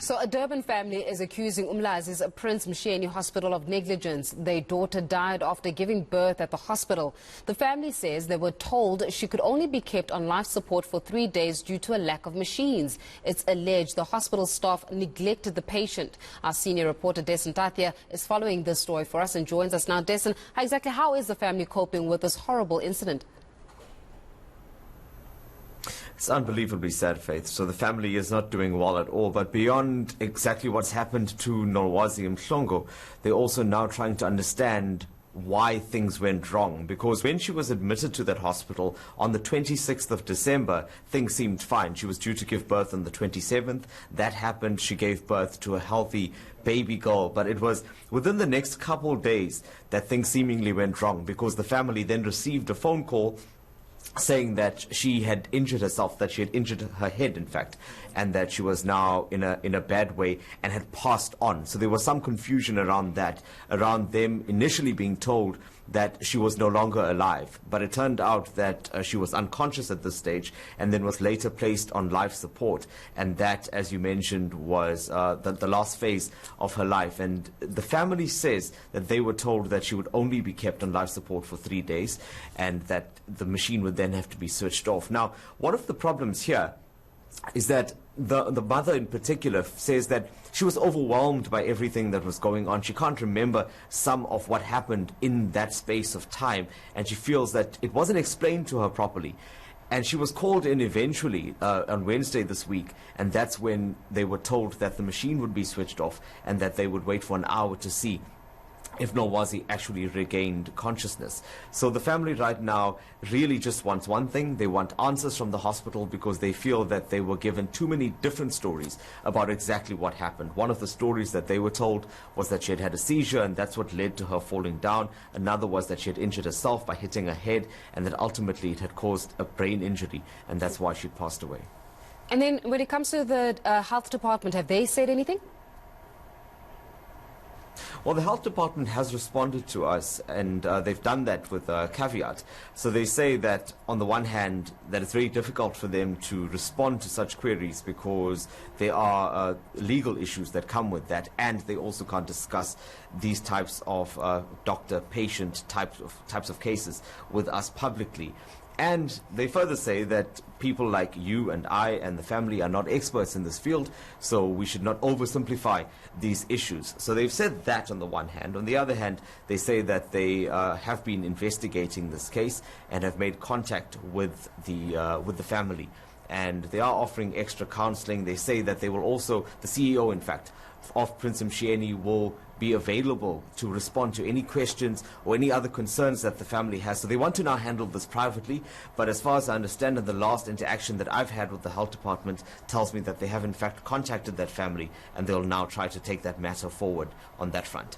So a Durban family is accusing Umlazi's Prince Mshiyeni Hospital of negligence. Their daughter died after giving birth at the hospital. The family says they were told she could only be kept on life support for 3 days due to a lack of machines. It's alleged the hospital staff neglected the patient. Our senior reporter Dasen Thathiah is following this story for us and joins us now. Dasen, how is the family coping with this horrible incident? It's unbelievably sad, Faith. So the family is not doing well at all. But beyond exactly what's happened to Umlazi and Mshiyeni, they're also now trying to understand why things went wrong. Because when she was admitted to that hospital on the 26th of December, things seemed fine. She was due to give birth on the 27th. That happened. She gave birth to a healthy baby girl. But it was within the next couple of days that things seemingly went wrong, because the family then received a phone call saying that she had injured herself, that she had injured her head, in fact, and that she was now in a bad way and had passed on. So there was some confusion around that, around them initially being told that she was no longer alive. But it turned out that she was unconscious at this stage and then was later placed on life support. And that, as you mentioned, was the last phase of her life. And the family says that they were told that she would only be kept on life support for 3 days and that the machine would then have to be switched off. Now, one of the problems here is that the mother in particular says that she was overwhelmed by everything that was going on. She can't remember some of what happened in that space of time, and she feels that it wasn't explained to her properly. And she was called in eventually on Wednesday this week, and that's when they were told that the machine would be switched off and that they would wait for an hour to see if Umlazi actually regained consciousness. So the family right now really just wants one thing. They want answers from the hospital, because they feel that they were given too many different stories about exactly what happened. One of the stories that they were told was that she had had a seizure and that's what led to her falling down. Another was that she had injured herself by hitting her head, and that ultimately it had caused a brain injury, and that's why she passed away. And then when it comes to the health department, have they said anything? Well, the health department has responded to us, and they've done that with a caveat. So they say that on the one hand, that it's very difficult for them to respond to such queries because there are legal issues that come with that, and they also can't discuss these types of doctor-patient types of cases with us publicly. And they further say that people like you and I and the family are not experts in this field, so we should not oversimplify these issues. So they've said that on the one hand. On the other hand, they say that they have been investigating this case and have made contact with the family. And they are offering extra counseling. They say that they will also, the CEO, in fact, of Prince Mshiyeni will be available to respond to any questions or any other concerns that the family has. So they want to now handle this privately, but as far as I understand, in the last interaction that I've had with the health department tells me that they have in fact contacted that family, and they'll now try to take that matter forward on that front.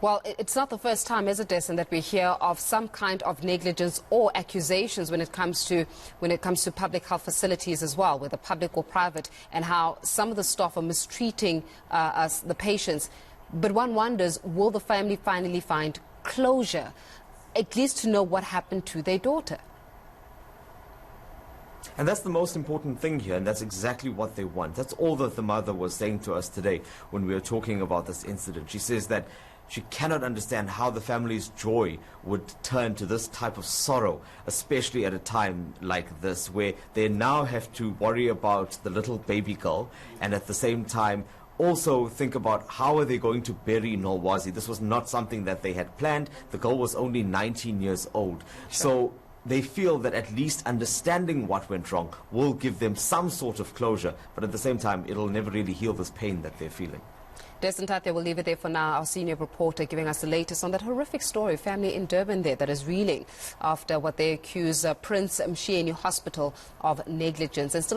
Well, it's not the first time, is it, Dasen, that we hear of some kind of negligence or accusations when it comes to public health facilities as well, whether public or private, and how some of the staff are mistreating the patients. But one wonders, will the family finally find closure, at least to know what happened to their daughter? And that's the most important thing here, and that's exactly what they want. That's all that the mother was saying to us today when we were talking about this incident. She says that she cannot understand how the family's joy would turn to this type of sorrow, especially at a time like this, where they now have to worry about the little baby girl, and at the same time also think about how are they going to bury Umlazi. This was not something that they had planned. The girl was only 19 years old. Sure. So they feel that at least understanding what went wrong will give them some sort of closure, but at the same time, it'll never really heal this pain that they're feeling. Dasen Thathiah, will leave it there for now. Our senior reporter giving us the latest on that horrific story. Family in Durban there that is reeling after what they accuse Prince Mshiyeni Hospital of negligence. And still